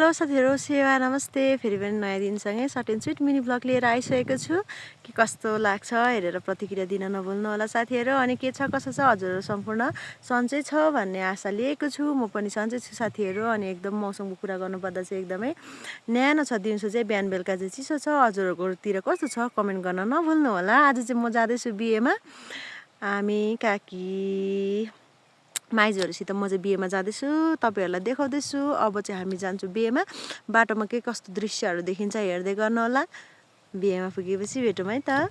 Hello साथीहरु, सेवा नमस्ते। फेरि पनि नयाँ दिनसँगै short and sweet mini blog लिएर आइसकेको छु। के कस्तो लाग्छ हेरेर प्रतिक्रिया दिन नभुल्नु होला साथीहरु। अनि के छ कसो छ हजुरहरु सम्पूर्ण सन्चै छ भन्ने आशा लिएको छु। म पनि सन्चै छु साथीहरु। अनि एकदम मौसमको कुरा गर्नुपर्दा चाहिँ एकदमै न्यानो छ। दिउँसो चाहिँ बिहान बेलुका चाहिँ चिसो छ। हजुरहरुकोतिर कस्तो छ कमेन्ट गर्न नभुल्नु होला। आज चाहिँ म जाँदैछु बिहेमा। हामी काकी माइजहरुसित म चाहिँ बिहेमा जाँदैछु। तपाईहरुलाई देखाउँदैछु। अब चाहिँ हामी जान्छौँ बिहेमा। बाटोमा के कस्तो दृश्यहरू देखिन्छ हेर्दै गर्नु होला। बिहेमा पुगेपछि भेटौँ है त।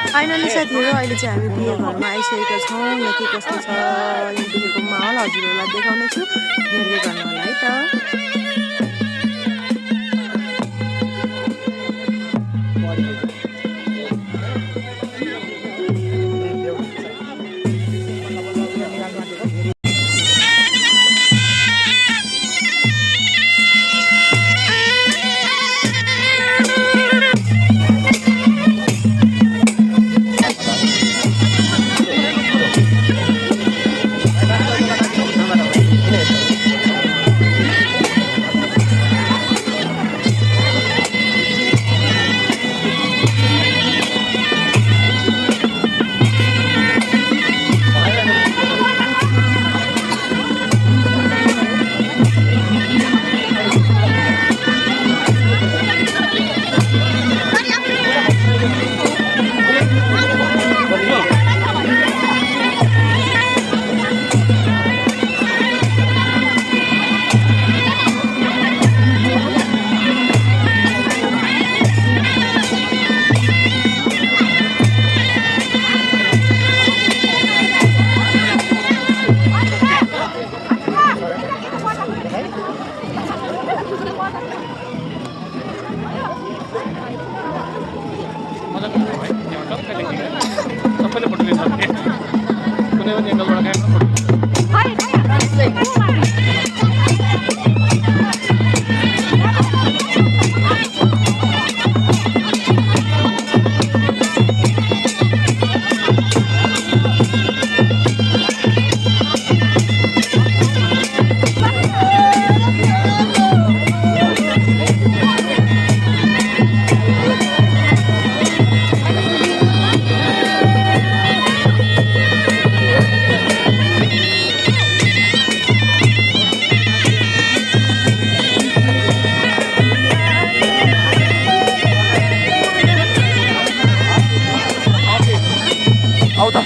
फाइनली साथीहरु अहिले चाहिँ हामी बिहे घरमा आइसकेका छौँ। यहाँ के कस्तो छ यहाँदेखिको माहौल हजुरहरुलाई देखाउने छु। हेर्दै गर्नु होला है त। सबैले फोटो लिन्छ कुनै पनि एङ्गलबाट क्यामेरा फोटो आऊ त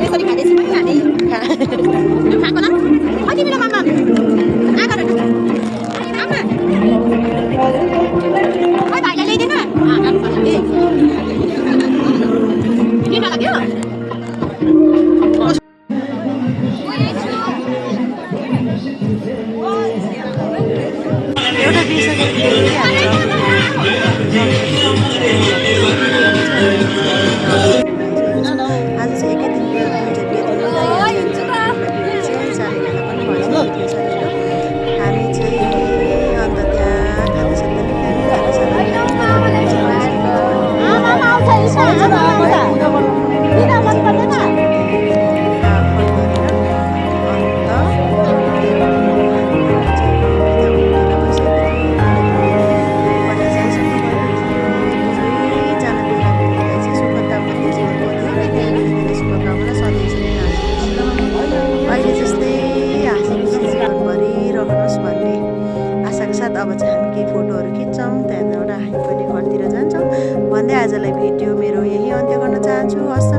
यसरी खाँदैछ पनि खाने खाएको ल कति बेला मामा आगर आमा ओइ भाइलाई ल्याइदिनु किन लाग्यो एउटा बिर्सेर आज चाहिँ एकै दिन हामी चाहिँ अन्त त्यहाँ अहिले जस्तै हाँसी जीवनभरि रहनुहोस् भन्ने आशाका साथ अब चाहिँ हामी केही फोटोहरू खिच्छौँ त्यहाँबाट हामी पनि घरतिर जान्छौँ भन्दै आजलाई भिडियो मेरो यही अन्त्य गर्न चाहन्छु। हस्त